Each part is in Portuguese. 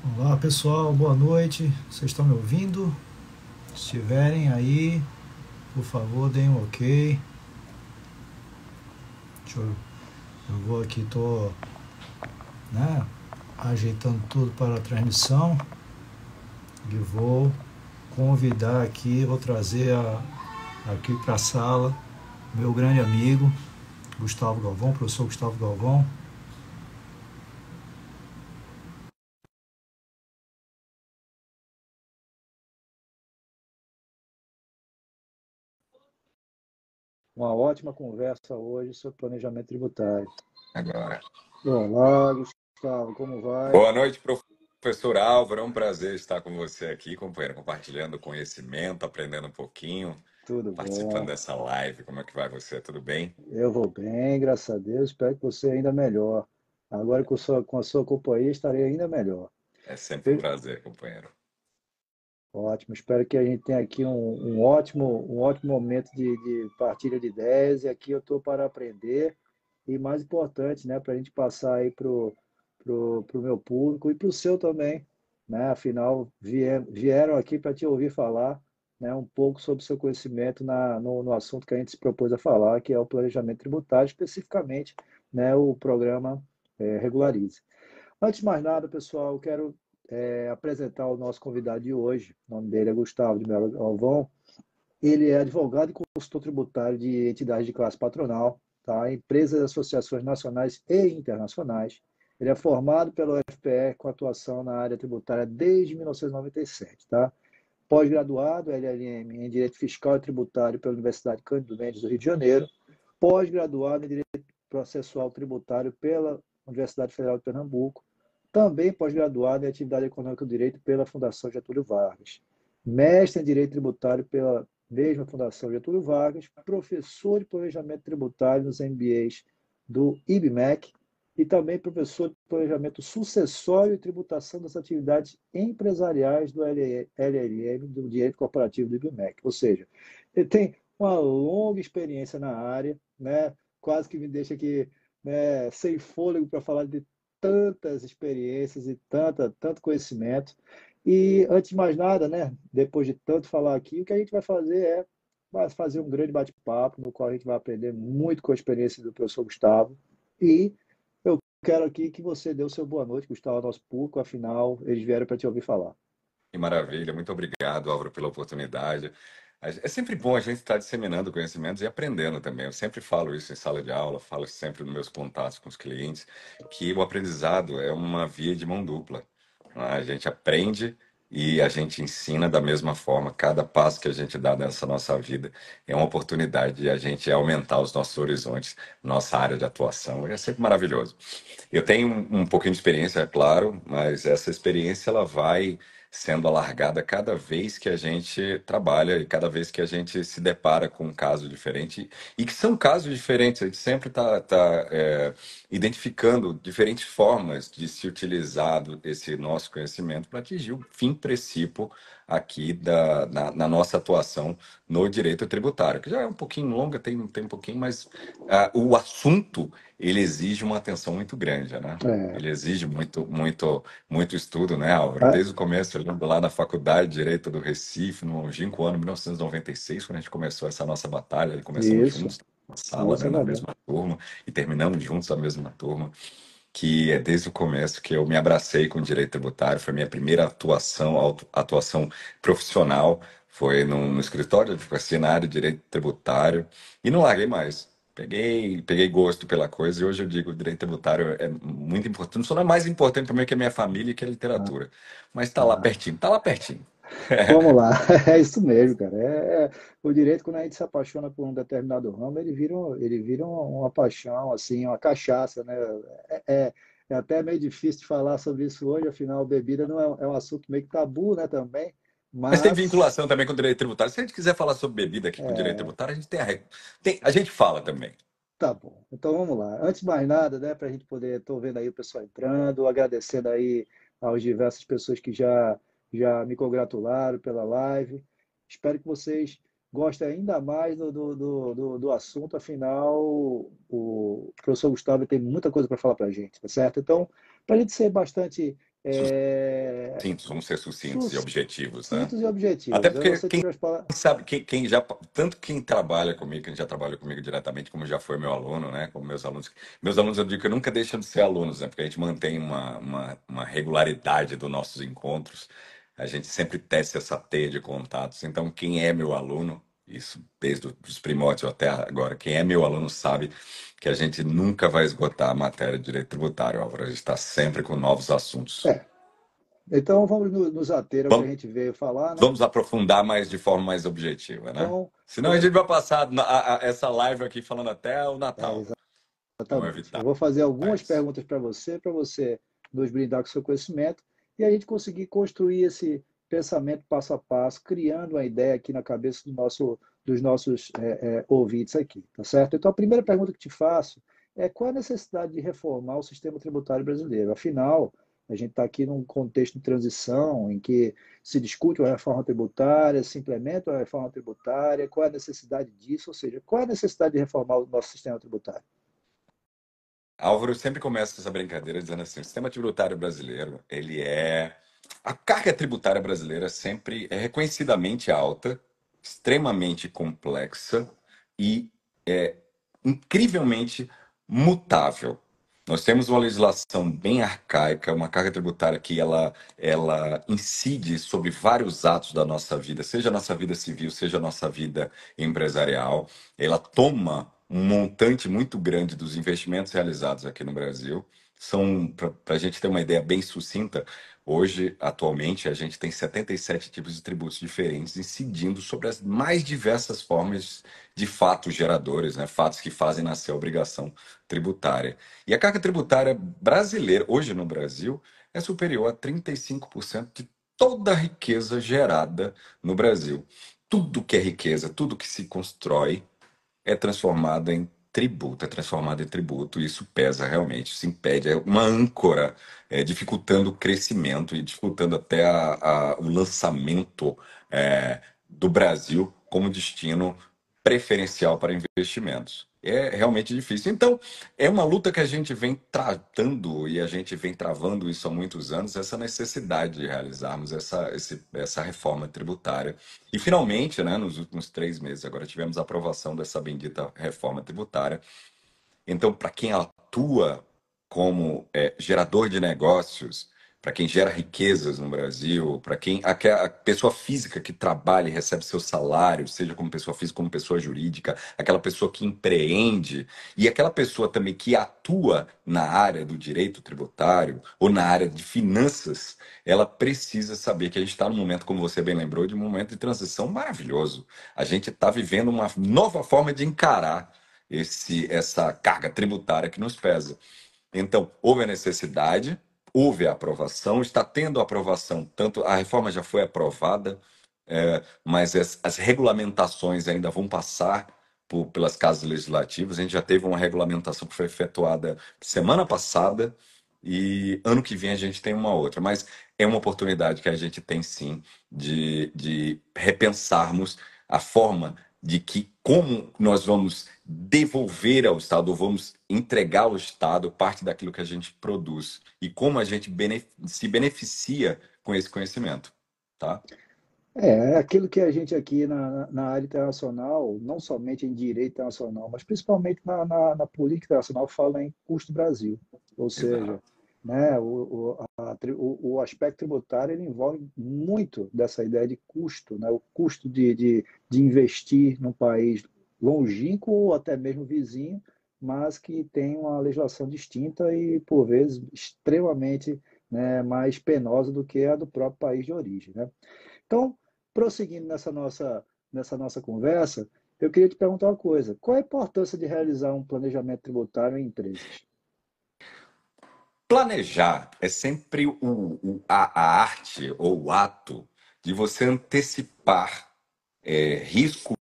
Olá pessoal, boa noite. Vocês estão me ouvindo? Se estiverem aí, por favor, deem um ok. Eu vou aqui, tô, né, ajeitando tudo para a transmissão e vou convidar aqui, vou trazer aqui para a sala meu grande amigo Gustavo Galvão, professor Gustavo Galvão. Uma ótima conversa hoje sobre planejamento tributário. Agora. Olá, Gustavo, como vai? Boa noite, professor Álvaro. É um prazer estar com você aqui, companheiro, compartilhando conhecimento, aprendendo um pouquinho, Tudo participando bom? dessa live. Como é que vai você? Tudo bem? Eu vou bem, graças a Deus. Espero que você ainda melhor. Agora com a sua companhia estarei ainda melhor. É sempre um Eu- prazer, companheiro. Ótimo. Espero que a gente tenha aqui um ótimo momento de partilha de ideias. E aqui eu estou para aprender. E mais importante, né, para a gente passar aí pro meu público e para o seu também, né? Afinal, vieram aqui para te ouvir falar, né, um pouco sobre o seu conhecimento no assunto que a gente se propôs a falar, que é o planejamento tributário, especificamente, né, o programa Regularize. Antes de mais nada, pessoal, eu quero apresentar o nosso convidado de hoje. O nome dele é Gustavo de Melo Galvão. Ele é advogado e consultor tributário de entidades de classe patronal, tá? Empresas e associações nacionais e internacionais. Ele é formado pelo UFPE com atuação na área tributária desde 1997, tá? Pós-graduado, LLM em Direito Fiscal e Tributário pela Universidade Cândido Mendes do Rio de Janeiro. Pós-graduado em Direito Processual Tributário pela Universidade Federal de Pernambuco. Também pós-graduado em Atividade Econômica do Direito pela Fundação Getúlio Vargas. Mestre em Direito Tributário pela mesma Fundação Getúlio Vargas. Professor de Planejamento Tributário nos MBAs do IBMEC e também professor de Planejamento Sucessório e Tributação das Atividades Empresariais do LLM, do Direito Corporativo do IBMEC. Ou seja, ele tem uma longa experiência na área, né? Quase que me deixa aqui, né, sem fôlego para falar de tantas experiências e tanto conhecimento. E antes de mais nada, né, depois de tanto falar aqui, o que a gente vai fazer um grande bate-papo, no qual a gente vai aprender muito com a experiência do professor Gustavo. E eu quero aqui que você dê o seu boa noite, Gustavo, ao nosso público, afinal, eles vieram para te ouvir falar. Que maravilha. Muito obrigado, Álvaro, pela oportunidade. É sempre bom a gente estar disseminando conhecimentos e aprendendo também. Eu sempre falo isso em sala de aula, falo sempre nos meus contatos com os clientes, que o aprendizado é uma via de mão dupla. A gente aprende e a gente ensina da mesma forma. Cada passo que a gente dá nessa nossa vida é uma oportunidade de a gente aumentar os nossos horizontes, nossa área de atuação. E é sempre maravilhoso. Eu tenho um pouquinho de experiência, é claro, mas essa experiência ela vai sendo alargada cada vez que a gente trabalha e cada vez que a gente se depara com um caso diferente e que são casos diferentes. A gente sempre está identificando diferentes formas de se utilizar esse nosso conhecimento para atingir o fim princípio aqui na nossa atuação no direito tributário, que já é um pouquinho longa, tem um pouquinho, mas o assunto ele exige uma atenção muito grande, né? É, Ele exige muito estudo, né, Álvaro? a- Desde o começo, eu lembro lá na Faculdade de Direito do Recife, no longínquo ano 1996, quando a gente começou essa nossa batalha, e começamos isso, juntos na sala, isso né, é na verdade. mesma turma, e terminamos juntos a mesma turma, que é desde o começo que eu me abracei com o direito tributário, foi minha primeira atuação, atuação profissional, foi no escritório de advocacia na área de direito tributário, e não larguei mais. Peguei gosto pela coisa e hoje eu digo que o direito tributário é muito importante. Só não é mais importante para mim que a minha família e que a Ah, literatura. Mas está lá ah. pertinho, está lá pertinho. Vamos lá, é isso mesmo, cara. O direito, quando a gente se apaixona por um determinado ramo, ele vira uma paixão, assim, uma cachaça, né? É, é, é até meio difícil de falar sobre isso hoje, afinal, bebida não é um assunto meio que tabu, né, também. Mas tem Mas, vinculação também com o direito tributário. Se a gente quiser falar sobre bebida aqui com o direito é, tributário, a gente a gente fala também. tá bom. Então vamos lá. Antes de mais nada, né, para a gente poder, estou vendo aí o pessoal entrando, agradecendo aí às diversas pessoas que já me congratularam pela live. Espero que vocês gostem ainda mais do assunto, afinal, o professor Gustavo tem muita coisa para falar para a gente, tá certo? Então, para a gente ser bastante é, Sucintos, vamos ser sucintos e objetivos, né? sucintos e Até objetivos. Aí porque você tira as palavras. sabe, quem já, tanto quem trabalha comigo, quem já trabalha comigo diretamente, como já foi meu aluno, né? Como meus alunos. Meus alunos, eu digo que nunca deixam de ser alunos, né? Porque a gente mantém uma regularidade dos nossos encontros. A gente sempre tece essa teia de contatos. Então, quem é meu aluno, isso desde os primórdios até agora, quem é meu aluno sabe que a gente nunca vai esgotar a matéria de direito tributário, Álvaro. A gente está sempre com novos assuntos. É, então vamos nos ater ao que a Vamos, gente veio falar, né? vamos aprofundar mais de forma mais objetiva, né? Então, Senão eu a vou. gente vai passar essa live aqui falando até o É, Natal. Vamos exatamente. evitar Eu vou fazer algumas isso. perguntas para você nos brindar com seu conhecimento e a gente conseguir construir esse pensamento passo a passo, criando uma ideia aqui na cabeça dos nossos ouvintes aqui, tá certo? Então, a primeira pergunta que te faço é qual a necessidade de reformar o sistema tributário brasileiro? Afinal, a gente está aqui num contexto de transição em que se discute uma reforma tributária, se implementa uma reforma tributária, qual é a necessidade disso? Ou seja, qual é a necessidade de reformar o nosso sistema tributário? Álvaro sempre começa essa brincadeira dizendo assim: o sistema tributário brasileiro, ele é. A carga tributária brasileira sempre é reconhecidamente alta, extremamente complexa e incrivelmente mutável. Nós temos uma legislação bem arcaica, uma carga tributária que ela incide sobre vários atos da nossa vida, seja a nossa vida civil, seja a nossa vida empresarial. Ela toma um montante muito grande dos investimentos realizados aqui no Brasil. São, para a gente ter uma ideia bem sucinta, hoje, atualmente, a gente tem 77 tipos de tributos diferentes incidindo sobre as mais diversas formas de fatos geradores, né? Fatos que fazem nascer a obrigação tributária. E a carga tributária brasileira, hoje no Brasil, é superior a 35% de toda a riqueza gerada no Brasil. Tudo que é riqueza, tudo que se constrói é transformado em tributo, é transformado em tributo, e isso pesa realmente, isso impede, é uma âncora, dificultando o crescimento e dificultando até o lançamento do Brasil como destino preferencial para investimentos. É realmente difícil. Então, é uma luta que a gente vem tratando e a gente vem travando isso há muitos anos, essa necessidade de realizarmos essa reforma tributária. E finalmente, né, nos últimos 3 meses, agora tivemos a aprovação dessa bendita reforma tributária. Então, para quem atua como gerador de negócios, para quem gera riquezas no Brasil, para quem a pessoa física que trabalha e recebe seu salário, seja como pessoa física, como pessoa jurídica, aquela pessoa que empreende e aquela pessoa também que atua na área do direito tributário ou na área de finanças, ela precisa saber que a gente está num momento, como você bem lembrou, de um momento de transição maravilhoso. A gente está vivendo uma nova forma de encarar essa carga tributária que nos pesa. Então, houve a necessidade, houve a aprovação, está tendo a aprovação, tanto a reforma já foi aprovada, mas as regulamentações ainda vão passar pelas casas legislativas. A gente já teve uma regulamentação que foi efetuada semana passada e ano que vem a gente tem uma outra. Mas é uma oportunidade que a gente tem sim de repensarmos a forma de que como nós vamos devolver ao Estado, ou vamos entregar ao Estado parte daquilo que a gente produz e como a gente se beneficia com esse conhecimento, tá? É aquilo que a gente aqui na área internacional, não somente em direito internacional, mas principalmente na política internacional, fala em custo Brasil. Ou seja, Exato. né, o aspecto tributário ele envolve muito dessa ideia de custo, né, o custo de investir num país longínquo ou até mesmo vizinho, mas que tem uma legislação distinta e, por vezes, extremamente, né, mais penosa do que a do próprio país de origem, né? Então, prosseguindo nessa nossa conversa, eu queria te perguntar uma coisa: qual a importância de realizar um planejamento tributário em empresas? Planejar é sempre a arte ou o ato de você antecipar riscos,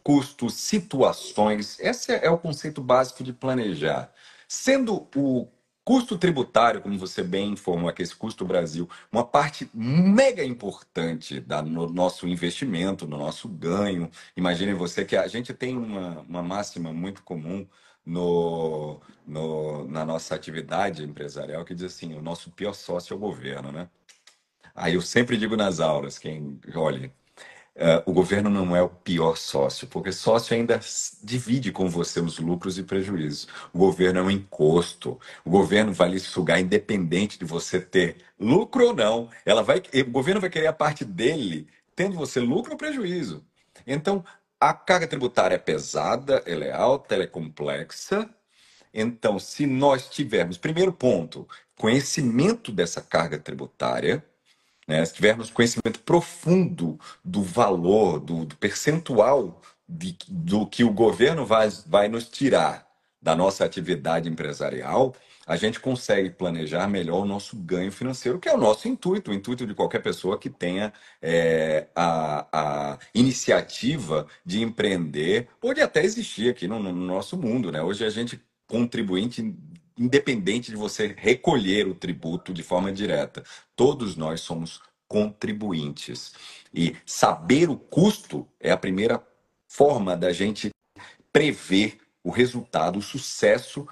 custos, situações. Esse é o conceito básico de planejar. Sendo o custo tributário, como você bem informou aqui, esse custo Brasil, uma parte mega importante no nosso investimento, no nosso ganho. Imagine você que a gente tem uma máxima muito comum na nossa atividade empresarial que diz assim, o nosso pior sócio é o governo, né? Aí eu sempre digo nas aulas, quem olhe, o governo não é o pior sócio, porque sócio ainda divide com você os lucros e prejuízos. O governo é um encosto. O governo vai lhe sugar independente de você ter lucro ou não. O governo vai querer a parte dele, tendo você lucro ou prejuízo. Então, a carga tributária é pesada, ela é alta, ela é complexa. Então, se nós tivermos, primeiro ponto, conhecimento dessa carga tributária, né? Se tivermos conhecimento profundo do valor, do percentual do que o governo vai nos tirar da nossa atividade empresarial, a gente consegue planejar melhor o nosso ganho financeiro, que é o nosso intuito, o intuito de qualquer pessoa que tenha a iniciativa de empreender ou de até existir aqui no nosso mundo, né? Hoje a gente contribuinte, independente de você recolher o tributo de forma direta. Todos nós somos contribuintes. E saber o custo é a primeira forma da gente prever o resultado, o sucesso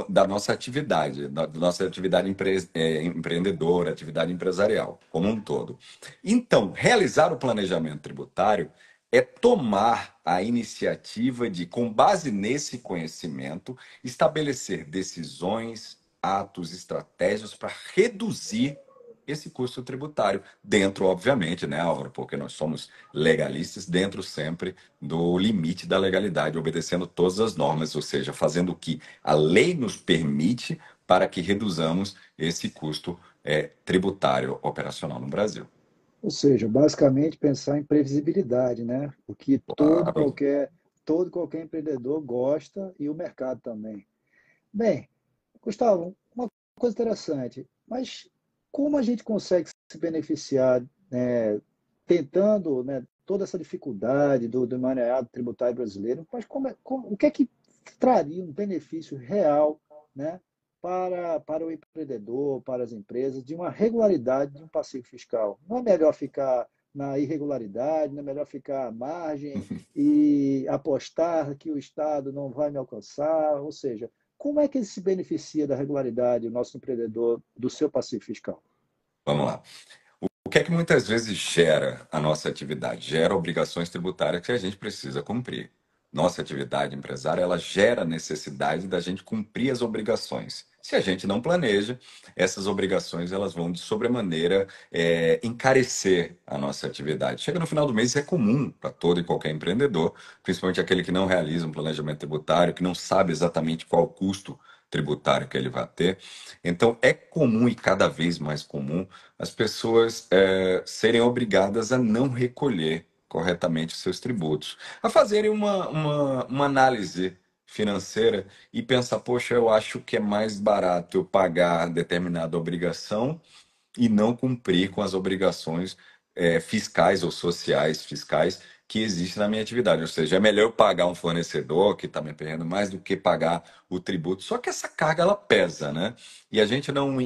da nossa atividade, da nossa atividade empreendedora, atividade empresarial, como um todo. Então, realizar o planejamento tributário é tomar a iniciativa de, com base nesse conhecimento, estabelecer decisões, atos, estratégias para reduzir esse custo tributário, dentro, obviamente, né, Álvaro, porque nós somos legalistas, dentro sempre do limite da legalidade, obedecendo todas as normas, ou seja, fazendo o que a lei nos permite para que reduzamos esse custo tributário operacional no Brasil. Ou seja, basicamente pensar em previsibilidade, né? O que Claro. todo qualquer empreendedor gosta e o mercado também. Bem, Gustavo, uma coisa interessante, mas como a gente consegue se beneficiar, né, tentando, né, toda essa dificuldade do emaranhado tributário brasileiro, mas o que é que traria um benefício real, né, para o empreendedor, para as empresas, de uma regularidade de um passivo fiscal? Não é melhor ficar na irregularidade, não é melhor ficar à margem e apostar que o Estado não vai me alcançar? Ou seja, como é que ele se beneficia da regularidade, o nosso empreendedor, do seu passivo fiscal? Vamos lá. O que é que muitas vezes gera a nossa atividade? Gera obrigações tributárias que a gente precisa cumprir. Nossa atividade empresária, ela gera a necessidade da gente cumprir as obrigações. Se a gente não planeja, essas obrigações elas vão de sobremaneira encarecer a nossa atividade. Chega no final do mês, isso é comum para todo e qualquer empreendedor, principalmente aquele que não realiza um planejamento tributário, que não sabe exatamente qual o custo tributário que ele vai ter. Então, é comum e cada vez mais comum as pessoas serem obrigadas a não recolher corretamente os seus tributos, a fazerem uma análise financeira e pensar, poxa, eu acho que é mais barato eu pagar determinada obrigação e não cumprir com as obrigações fiscais ou sociais fiscais que existem na minha atividade. Ou seja, é melhor eu pagar um fornecedor que está me perdendo mais do que pagar o tributo. Só que essa carga ela pesa, né? E a gente não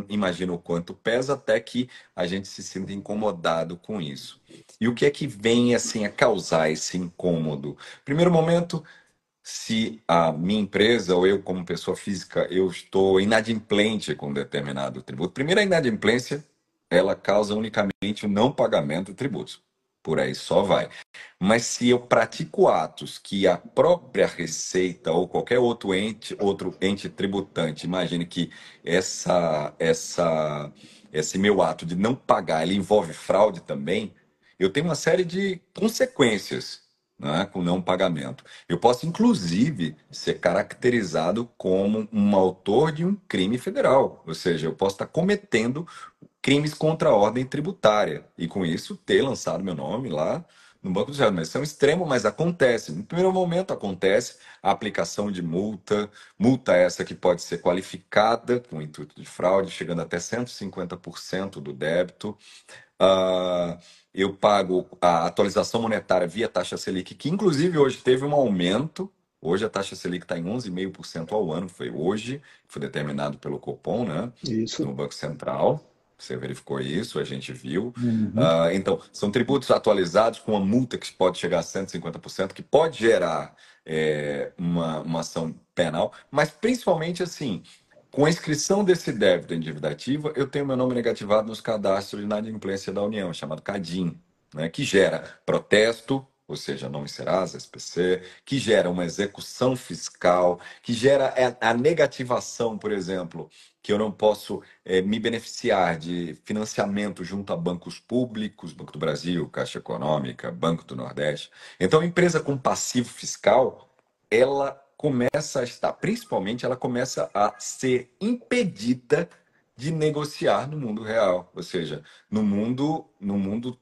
imagina o quanto pesa até que a gente se sinta incomodado com isso. E o que é que vem assim a causar esse incômodo? Primeiro momento, se a minha empresa ou eu como pessoa física eu estou inadimplente com determinado tributo. Primeiro, a inadimplência ela causa unicamente o não pagamento de tributos. Por aí só vai. Mas se eu pratico atos que a própria Receita ou qualquer outro ente tributante, imagine que esse meu ato de não pagar, ele envolve fraude também, eu tenho uma série de consequências, né, com não pagamento. Eu posso, inclusive, ser caracterizado como um autor de um crime federal, ou seja, eu posso estar cometendo crimes contra a ordem tributária e, com isso, ter lançado meu nome lá no Banco do Estado. Mas isso é um extremo, mas acontece. No primeiro momento, acontece a aplicação de multa, multa essa que pode ser qualificada com o intuito de fraude, chegando até 150% do débito. Ah, eu pago a atualização monetária via taxa Selic, que inclusive hoje teve um aumento. Hoje a taxa Selic está em 11,5% ao ano. Foi hoje, foi determinado pelo Copom, né, Isso. no Banco Central. Você verificou isso, a gente viu. Uhum. Então, são tributos atualizados com uma multa que pode chegar a 150%, que pode gerar uma ação penal, mas principalmente assim, com a inscrição desse débito em dívida ativa, eu tenho meu nome negativado nos cadastros de inadimplência da União, chamado CADIM, né, que gera protesto, ou seja, nome Serasa, SPC, que gera uma execução fiscal, que gera a negativação, por exemplo, que eu não posso me beneficiar de financiamento junto a bancos públicos, Banco do Brasil, Caixa Econômica, Banco do Nordeste. Então, a empresa com passivo fiscal, ela começa a estar, principalmente, ela começa a ser impedida de negociar no mundo real, ou seja, no mundo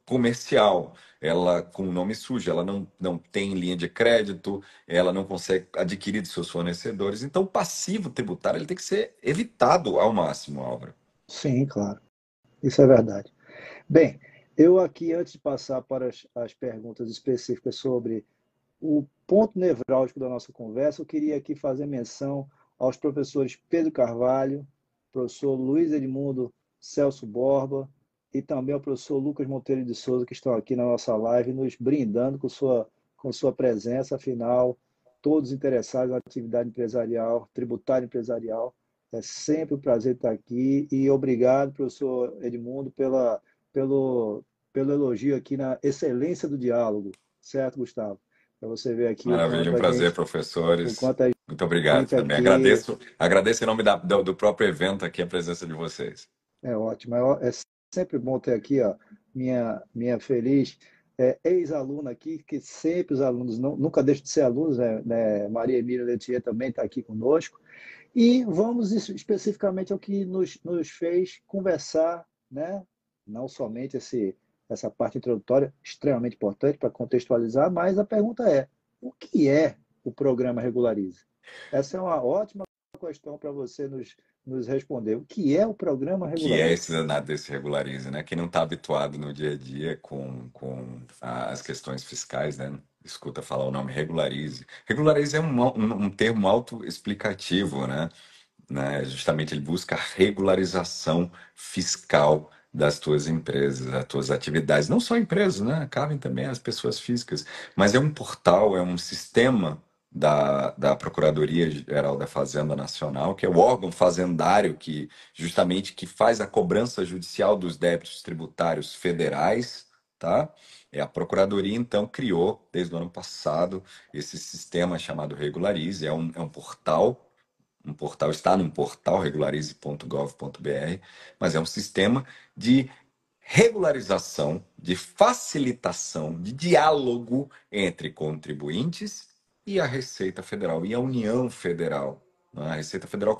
comercial. Ela, com o nome sujo, ela não tem linha de crédito, ela não consegue adquirir de seus fornecedores. Então, o passivo tributário ele tem que ser evitado ao máximo, Álvaro. Sim, claro. Isso é verdade. Bem, eu aqui, antes de passar para as perguntas específicas sobre o ponto nevrálgico da nossa conversa, eu queria aqui fazer menção aos professores Pedro Carvalho, professor Luiz Edmundo Celso Borba e também ao professor Lucas Monteiro de Souza, que estão aqui na nossa live, nos brindando com sua presença. Afinal, todos interessados na atividade empresarial, tributária empresarial. É sempre um prazer estar aqui e obrigado, professor Edmundo, pelo, pelo elogio aqui na excelência do diálogo, certo, Gustavo? Para você ver aqui Maravilha, um prazer, o professores. quanto a Muito obrigado gente também. aqui Agradeço em nome do próprio evento aqui a presença de vocês. é ótimo. É sempre bom ter aqui, ó, minha feliz ex-aluna aqui, que sempre os alunos nunca deixam de ser alunos, né? Maria Emília Letier também está aqui conosco. E vamos especificamente ao que nos fez conversar, né? Não somente essa parte introdutória, extremamente importante para contextualizar, mas a pergunta é: o que é o programa Regularize? Essa é uma ótima questão para você nos responder. O que é o programa Que é Regularize? esse danado desse regularize, né? Quem não está habituado no dia a dia com as questões fiscais, né? Escuta falar o nome regularize. Regularize é um termo autoexplicativo, né? Justamente ele busca a regularização fiscal das tuas empresas, das tuas atividades. Não só empresas, né? Cabem também as pessoas físicas. Mas é um portal, é um sistema da Procuradoria-Geral da Fazenda Nacional, que é o órgão fazendário que justamente que faz a cobrança judicial dos débitos tributários federais, tá? A Procuradoria, então, criou, desde o ano passado, esse sistema chamado Regularize. É um portal, está num portal regularize.gov.br, mas é um sistema de regularização, de facilitação, de diálogo entre contribuintes e a Receita Federal e a União Federal, né? A Receita Federal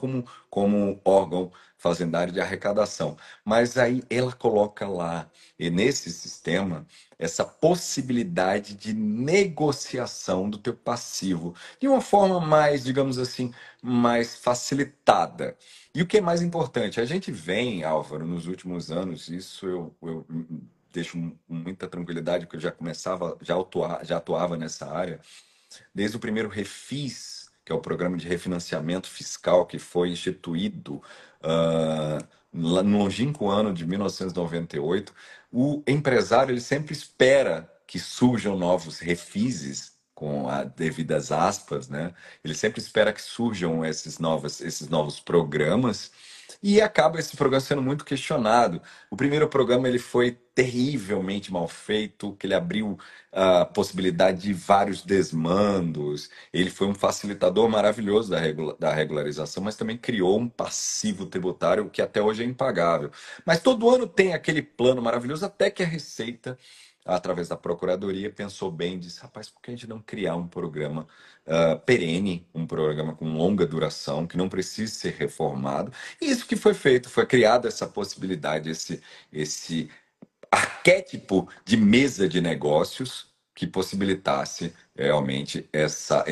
como órgão fazendário de arrecadação. Mas aí ela coloca lá, e nesse sistema, essa possibilidade de negociação do teu passivo de uma forma mais, digamos assim, mais facilitada. E o que é mais importante, a gente vem, Álvaro, nos últimos anos, isso eu deixo muita tranquilidade, porque eu já começava, já atuava nessa área, desde o primeiro Refis, que é o programa de refinanciamento fiscal que foi instituído lá no longínquo ano de 1998, o empresário ele sempre espera que surjam novos refises, com as devidas aspas, né? Ele sempre espera que surjam esses novos programas e acaba esse programa sendo muito questionado. O primeiro programa ele foi terrivelmente mal feito, que ele abriu a possibilidade de vários desmandos. Ele foi um facilitador maravilhoso da regularização, mas também criou um passivo tributário que até hoje é impagável. Mas todo ano tem aquele plano maravilhoso, até que a Receita, através da Procuradoria, pensou bem e disse: rapaz, por que a gente não criar um programa perene, um programa com longa duração, que não precise ser reformado? E isso que foi feito, foi criada essa possibilidade, esse arquétipo de mesa de negócios que possibilitasse realmente essa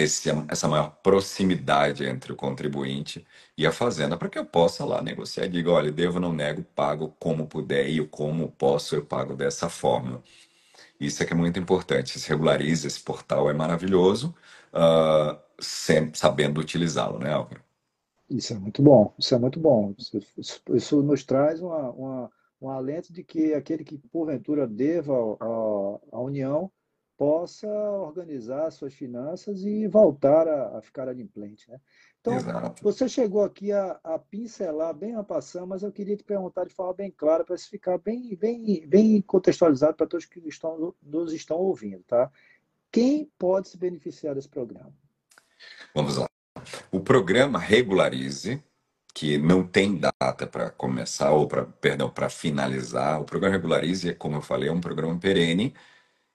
maior proximidade entre o contribuinte e a fazenda, para que eu possa lá negociar e diga: olha, devo, não nego, pago como puder e o como posso, eu pago dessa forma. Isso é que é muito importante. Se regulariza, esse portal é maravilhoso, sempre sabendo utilizá-lo, né, Álvaro? Isso é muito bom, isso é muito bom. Isso nos traz um alento de que aquele que porventura deva à União possa organizar suas finanças e voltar a ficar adimplente, né? Então, Exato. você chegou aqui a pincelar bem a passão, mas eu queria te perguntar de forma bem clara para isso ficar bem contextualizado para todos que nos estão ouvindo, tá? Quem pode se beneficiar desse programa? Vamos lá. O programa Regularize, que não tem data para começar, ou para, perdão, para finalizar. O programa Regularize, como eu falei, é um programa perene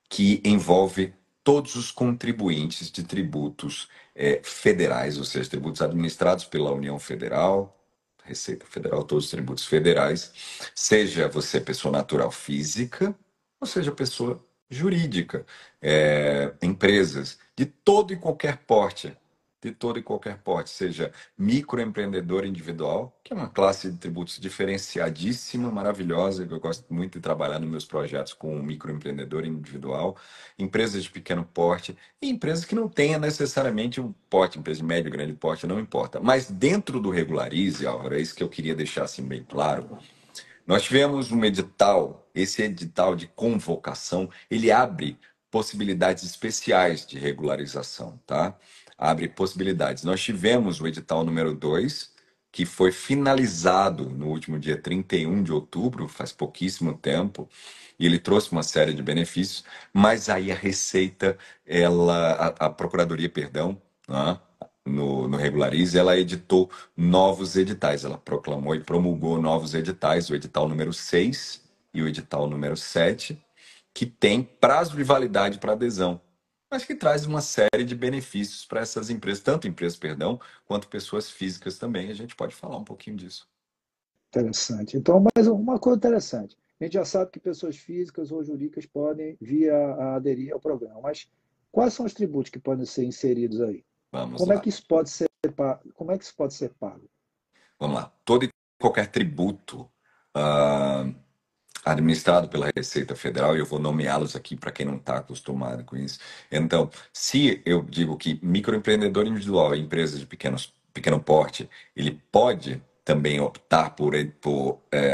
que envolve todos os contribuintes de tributos federais, ou seja, tributos administrados pela União Federal, Receita Federal, todos os tributos federais, seja você pessoa natural física, ou seja pessoa jurídica, empresas de todo e qualquer porte, de todo e qualquer porte, seja microempreendedor individual, que é uma classe de tributos diferenciadíssima, maravilhosa, que eu gosto muito de trabalhar nos meus projetos com o microempreendedor individual, empresas de pequeno porte e empresas que não tenham necessariamente um porte, empresa de médio, grande porte, não importa. Mas dentro do Regularize, Álvaro, é isso que eu queria deixar assim bem claro, nós tivemos um edital, esse edital de convocação, ele abre possibilidades especiais de regularização, tá? Abre possibilidades. Nós tivemos o edital número 2, que foi finalizado no último dia 31 de outubro, faz pouquíssimo tempo, e ele trouxe uma série de benefícios, mas aí a Receita, a Procuradoria, perdão, né, no Regularize, ela editou novos editais. Ela proclamou e promulgou novos editais, o edital número 6 e o edital número 7, que tem prazo de validade para adesão, mas que traz uma série de benefícios para essas empresas, tanto empresas, perdão, quanto pessoas físicas também. A gente pode falar um pouquinho disso. Interessante. Então, mais uma coisa interessante. A gente já sabe que pessoas físicas ou jurídicas podem vir a aderir ao programa, mas quais são os tributos que podem ser inseridos aí? Vamos Como é lá. que isso pode ser, como é que isso pode ser pago? Vamos lá. Todo e qualquer tributo ah, administrado pela Receita Federal, e eu vou nomeá-los aqui para quem não está acostumado com isso. Então, se eu digo que microempreendedor individual e empresa de pequeno porte, ele pode também optar por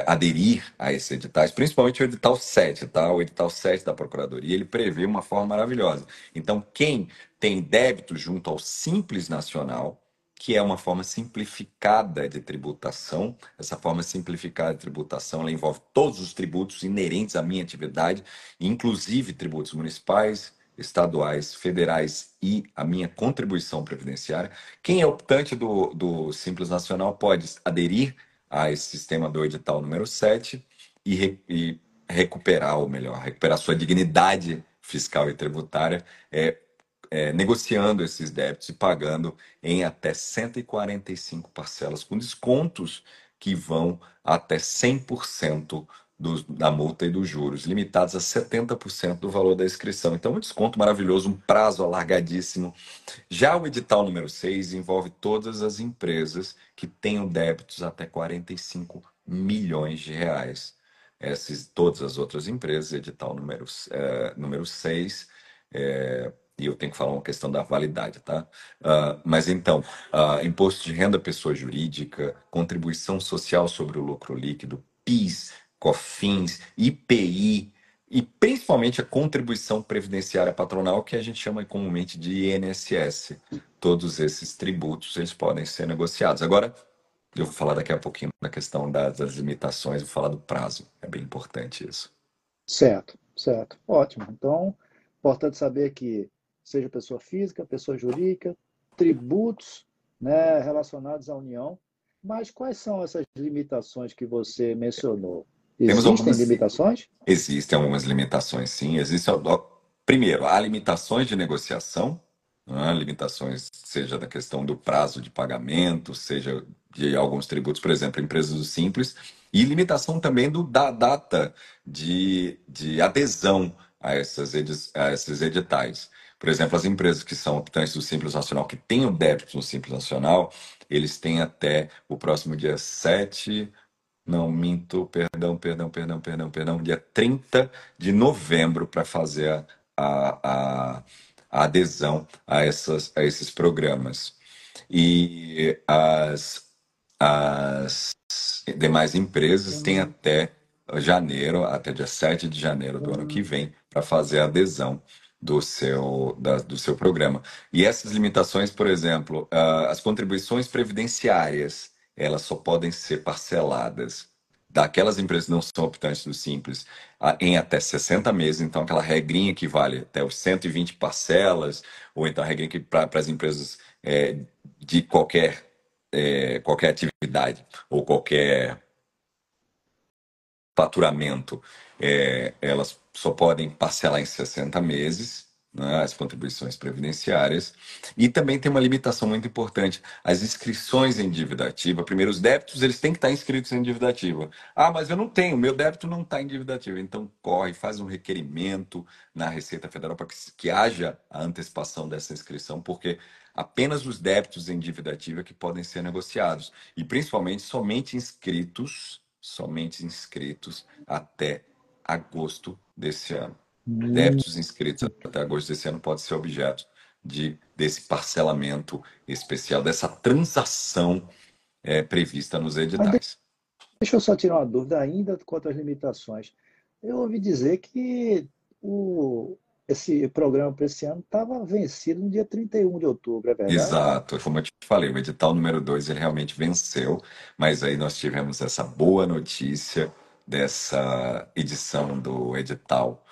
aderir a esses editais, principalmente o edital 7, tá? O edital 7 da Procuradoria, ele prevê uma forma maravilhosa. Então, quem tem débito junto ao Simples Nacional, que é uma forma simplificada de tributação. Essa forma simplificada de tributação ela envolve todos os tributos inerentes à minha atividade, inclusive tributos municipais, estaduais, federais e a minha contribuição previdenciária. Quem é optante do Simples Nacional pode aderir a esse sistema do edital número 7 e recuperar, ou melhor, recuperar sua dignidade fiscal e tributária, negociando esses débitos e pagando em até 145 parcelas, com descontos que vão até 100% da multa e dos juros, limitados a 70% do valor da inscrição. Então, um desconto maravilhoso, um prazo alargadíssimo. Já o edital número 6 envolve todas as empresas que tenham débitos até 45 milhões de reais. Todas as outras empresas, edital número 6, e eu tenho que falar uma questão da validade, tá? Mas então, imposto de renda pessoa jurídica, contribuição social sobre o lucro líquido, PIS, COFINS, IPI e principalmente a contribuição previdenciária patronal, que a gente chama comumente de INSS. Todos esses tributos eles podem ser negociados. Agora, eu vou falar daqui a pouquinho da questão das limitações, vou falar do prazo. É bem importante isso. Certo, certo. Ótimo. Então, importante saber que seja pessoa física, pessoa jurídica, tributos, né, relacionados à União. Mas quais são essas limitações que você mencionou? Temos Existem algumas. limitações? Existem algumas limitações, sim. Primeiro, há limitações de negociação, né? Limitações, seja da questão do prazo de pagamento, seja de alguns tributos, por exemplo, empresas do Simples, e limitação também da data de adesão a esses editais. Por exemplo, as empresas que são optantes do Simples Nacional, que têm o débito no Simples Nacional, eles têm até o próximo dia 7. Não, minto, perdão, dia 30 de novembro para fazer a adesão a esses programas. E as demais empresas têm até janeiro, até dia 7 de janeiro do ano que Hum, vem, para fazer a adesão do seu programa. E essas limitações, por exemplo, as contribuições previdenciárias, elas só podem ser parceladas daquelas empresas que não são optantes do Simples em até 60 meses. Então, aquela regrinha que vale até os 120 parcelas, ou então a regrinha que para as empresas de qualquer atividade ou qualquer faturamento, elas só podem parcelar em 60 meses, né, as contribuições previdenciárias. E também tem uma limitação muito importante: as inscrições em dívida ativa. Primeiro, os débitos eles têm que estar inscritos em dívida ativa. Ah, mas eu não tenho, meu débito não está em dívida ativa. Então, corre, faz um requerimento na Receita Federal para que haja a antecipação dessa inscrição, porque apenas os débitos em dívida ativa que podem ser negociados. E principalmente somente inscritos até agosto desse ano. hum. Débitos inscritos até agosto desse ano podem ser objeto desse parcelamento especial, dessa transação prevista nos Mas editais. deixa eu só tirar uma dúvida ainda quanto às limitações. Eu ouvi dizer que esse programa para esse ano estava vencido no dia 31 de outubro, é verdade? Exato, como eu te falei, o edital número 2 ele realmente venceu, mas aí nós tivemos essa boa notícia dessa edição do edital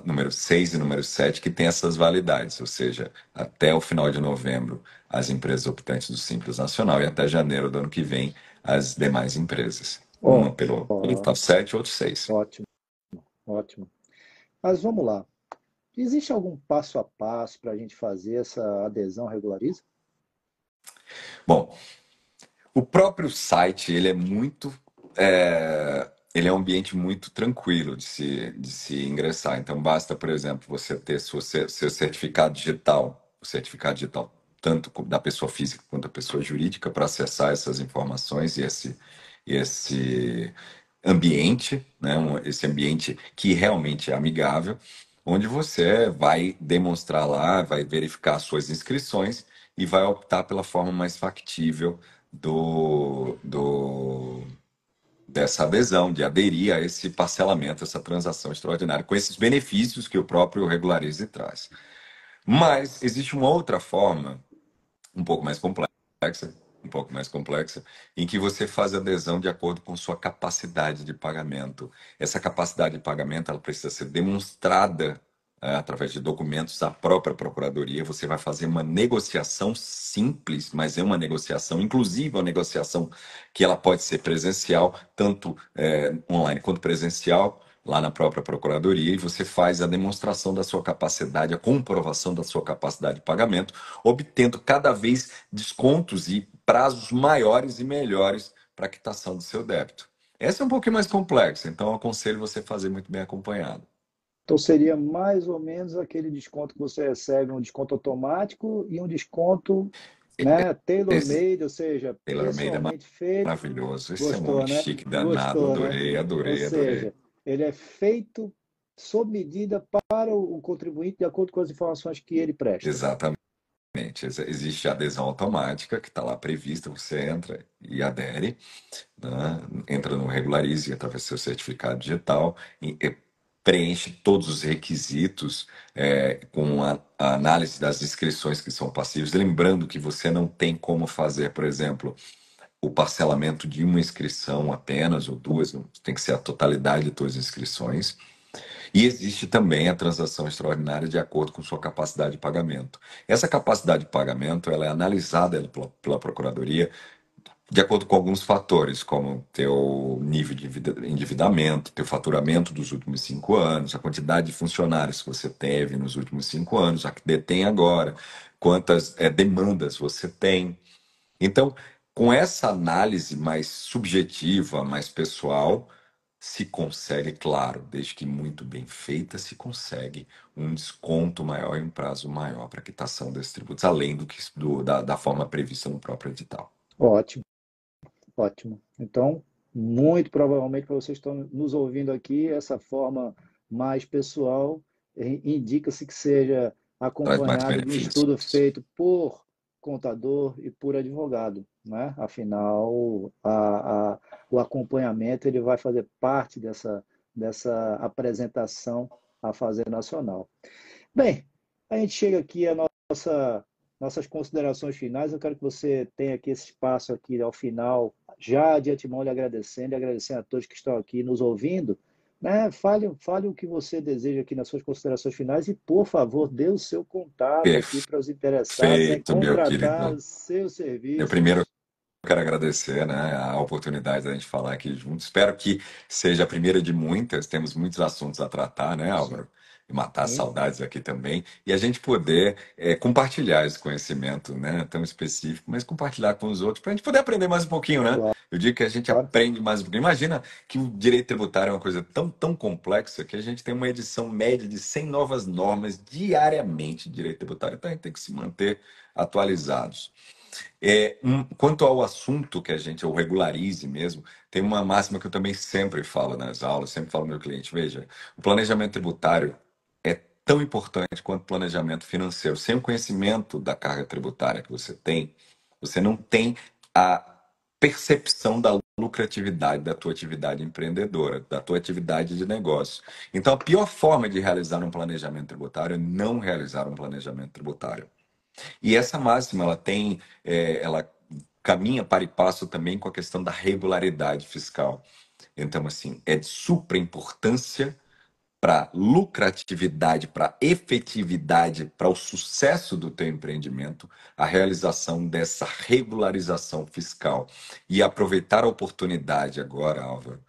número 6 e número 7 que tem essas validades, ou seja, até o final de novembro as empresas optantes do Simples Nacional e até janeiro do ano que vem as demais empresas. Uma Ó, pelo ó, edital 7, outro 6. ótimo, ótimo. Mas vamos lá. Existe algum passo a passo para a gente fazer essa adesão regulariza? Bom, o próprio site, ele é um ambiente muito tranquilo de se ingressar. Então, basta, por exemplo, você ter seu certificado digital, tanto da pessoa física quanto da pessoa jurídica, para acessar essas informações e esse ambiente, né, esse ambiente que realmente é amigável, onde você vai demonstrar lá, vai verificar suas inscrições e vai optar pela forma mais factível dessa adesão, de aderir a esse parcelamento, essa transação extraordinária, com esses benefícios que o próprio Regularize traz. Mas existe uma outra forma, um pouco mais complexa, um pouco mais complexa, em que você faz adesão de acordo com sua capacidade de pagamento. Essa capacidade de pagamento ela precisa ser demonstrada através de documentos da própria Procuradoria. Você vai fazer uma negociação simples, mas é uma negociação, inclusive uma negociação que ela pode ser presencial, tanto online quanto presencial, lá na própria Procuradoria, e você faz a demonstração da sua capacidade, a comprovação da sua capacidade de pagamento, obtendo cada vez descontos e prazos maiores e melhores para a quitação do seu débito. Essa é um pouquinho mais complexa, então eu aconselho você fazer muito bem acompanhado. Então seria mais ou menos aquele desconto que você recebe, um desconto automático e um desconto, né, Esse tailor-made, ou seja, tailor-made é pessoalmente feito. maravilhoso, esse é um nome Gostou, né? chique danado, Gostou, né? adorei, Ou adorei, adorei. seja, ele é feito sob medida para o contribuinte de acordo com as informações que ele presta. Exatamente. Existe a adesão automática que está lá prevista, você entra e adere, né? Entra no Regularize através do seu certificado digital, e preenche todos os requisitos com a análise das inscrições que são passíveis. Lembrando que você não tem como fazer, por exemplo, o parcelamento de uma inscrição apenas ou duas, tem que ser a totalidade de todas as inscrições. E existe também a transação extraordinária de acordo com sua capacidade de pagamento. Essa capacidade de pagamento ela é analisada pela Procuradoria de acordo com alguns fatores, como teu nível de endividamento, teu faturamento dos últimos 5 anos, a quantidade de funcionários que você teve nos últimos 5 anos, a que detém agora, quantas demandas você tem. Então, com essa análise mais subjetiva, mais pessoal, se consegue, claro, desde que muito bem feita, se consegue um desconto maior e um prazo maior para a quitação desses tributos, além da forma prevista no próprio edital. Ótimo, ótimo. Então, muito provavelmente para vocês que estão nos ouvindo aqui, essa forma mais pessoal indica-se que seja Traz mais acompanhado de um estudo benefícios. feito por contador e por advogado, né? Afinal, o acompanhamento ele vai fazer parte dessa apresentação à Fazenda Nacional. Bem, a gente chega aqui à nossas considerações finais. Eu quero que você tenha aqui esse espaço aqui ao final, já de antemão lhe agradecendo e agradecendo a todos que estão aqui nos ouvindo. Né? Fale o que você deseja aqui nas suas considerações finais e, por favor, dê o seu contato aqui para os interessados em Perfeito, meu contratar querido. os seus Eu primeiro serviços. quero agradecer, né, a oportunidade da gente falar aqui juntos. Espero que seja a primeira de muitas. Temos muitos assuntos a tratar, né, Sim, Álvaro? E matar saudades aqui também. E a gente poder compartilhar esse conhecimento, né, tão específico, mas compartilhar com os outros, para a gente poder aprender mais um pouquinho, né? claro. Eu digo que a gente aprende mais um pouquinho. Imagina que o direito tributário é uma coisa tão, tão complexa que a gente tem uma edição média de 100 novas normas diariamente de direito tributário. Então a gente tem que se manter atualizados. Quanto ao assunto que a gente, ou regularize mesmo, tem uma máxima que eu também sempre falo nas aulas, sempre falo ao meu cliente, veja, o planejamento tributário é tão importante quanto o planejamento financeiro. Sem o conhecimento da carga tributária que você não tem a percepção da lucratividade da tua atividade empreendedora, da tua atividade de negócio. Então, a pior forma de realizar um planejamento tributário é não realizar um planejamento tributário. E essa máxima, ela caminha para e passo também com a questão da regularidade fiscal. Então, assim, é de supra importância para lucratividade, para efetividade, para o sucesso do teu empreendimento, a realização dessa regularização fiscal. E aproveitar a oportunidade agora, Álvaro,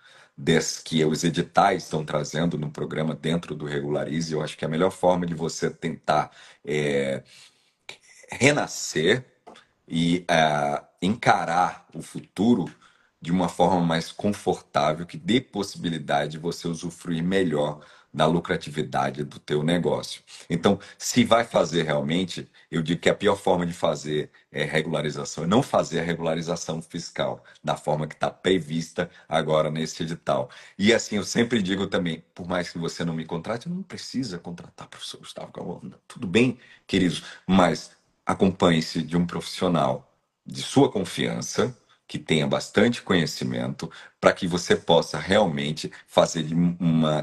que os editais estão trazendo no programa dentro do Regularize, eu acho que é a melhor forma de você tentar renascer e encarar o futuro de uma forma mais confortável, que dê possibilidade de você usufruir melhor da lucratividade do teu negócio. Então, se vai fazer realmente, eu digo que a pior forma de fazer regularização é não fazer a regularização fiscal da forma que está prevista agora nesse edital. E assim, eu sempre digo também, por mais que você não me contrate, não precisa contratar o professor Gustavo Galvão. Tudo bem, queridos, mas acompanhe-se de um profissional de sua confiança, que tenha bastante conhecimento, para que você possa realmente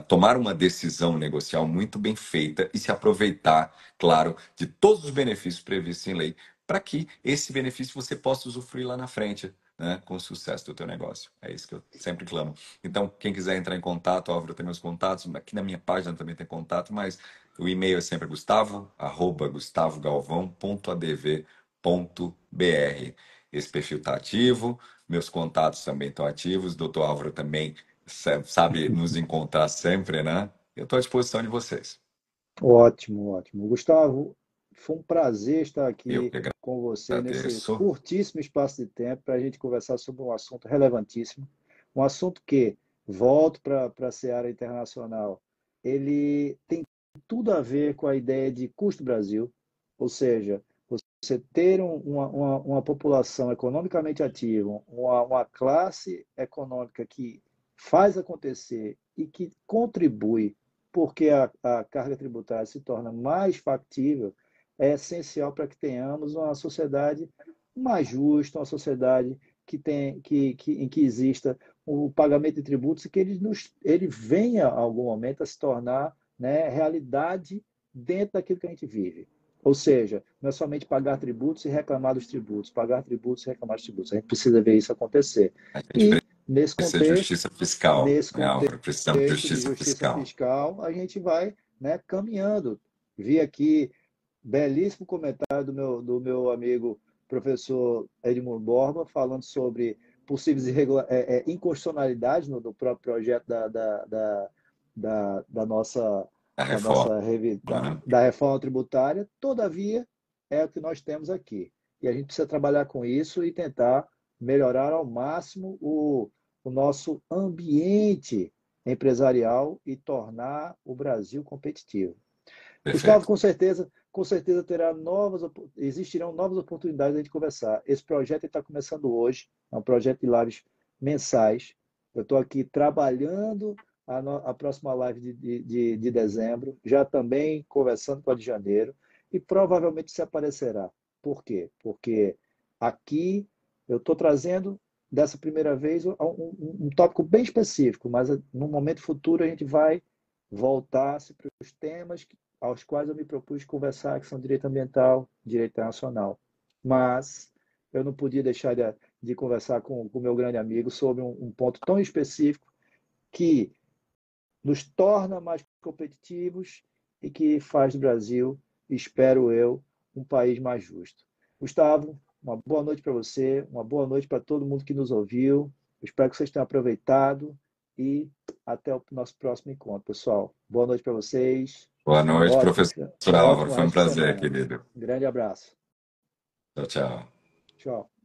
tomar uma decisão negocial muito bem feita e se aproveitar, claro, de todos os benefícios previstos em lei, para que esse benefício você possa usufruir lá na frente, né, com o sucesso do teu negócio. É isso que eu sempre clamo. Então, quem quiser entrar em contato, Álvaro, tem meus contatos, aqui na minha página também tem contato, mas o e-mail é sempre gustavo@gustavogalvão.adv.br. Esse perfil está ativo, meus contatos também estão ativos, o doutor Álvaro também sabe nos encontrar sempre, né? Eu estou à disposição de vocês. Ótimo, ótimo. Gustavo, foi um prazer estar Eu aqui que com você nesse agradeço. curtíssimo espaço de tempo para a gente conversar sobre um assunto relevantíssimo, um assunto que, volto para a seara internacional, ele tem tudo a ver com a ideia de custo Brasil, ou seja, você ter uma população economicamente ativa, uma classe econômica que faz acontecer e que contribui porque a carga tributária se torna mais factível, é essencial para que tenhamos uma sociedade mais justa, uma sociedade em que exista o pagamento de tributos e que ele venha, a algum momento, a se tornar, né, realidade dentro daquilo que a gente vive. Ou seja, não é somente pagar tributos e reclamar dos tributos, pagar tributos e reclamar dos tributos. A gente precisa ver isso acontecer. A gente E, nesse precisa de contexto, justiça fiscal, nesse né, contexto, Álvaro? Precisamos de contexto de justiça justiça fiscal. fiscal, a gente vai, né, caminhando. Vi aqui belíssimo comentário do meu amigo professor Edmundo Borba, falando sobre possíveis inconstitucionalidades no próprio projeto da nossa, A da, reforma, nossa, né? da reforma tributária. Todavia, é o que nós temos aqui. E a gente precisa trabalhar com isso e tentar melhorar ao máximo o nosso ambiente empresarial e tornar o Brasil competitivo. Gustavo, Perfeito. com certeza existirão novas oportunidades de a gente conversar. Esse projeto está começando hoje, é um projeto de lives mensais. Eu estou aqui trabalhando a próxima live de dezembro, já também conversando com a de janeiro, e provavelmente se aparecerá. Por quê? Porque aqui eu estou trazendo, dessa primeira vez, um tópico bem específico, mas no momento futuro a gente vai voltar-se para os temas aos quais eu me propus conversar, que são direito ambiental, direito internacional. Mas eu não podia deixar de conversar com o meu grande amigo sobre um ponto tão específico que nos torna mais competitivos e que faz do Brasil, espero eu, um país mais justo. Gustavo, uma boa noite para você, uma boa noite para todo mundo que nos ouviu. Eu espero que vocês tenham aproveitado e até o nosso próximo encontro, pessoal. Boa noite para vocês. Boa noite, professor Um Álvaro. ótimo Foi um resto de prazer, semana. querido. Um grande abraço. Tchau, tchau. Tchau.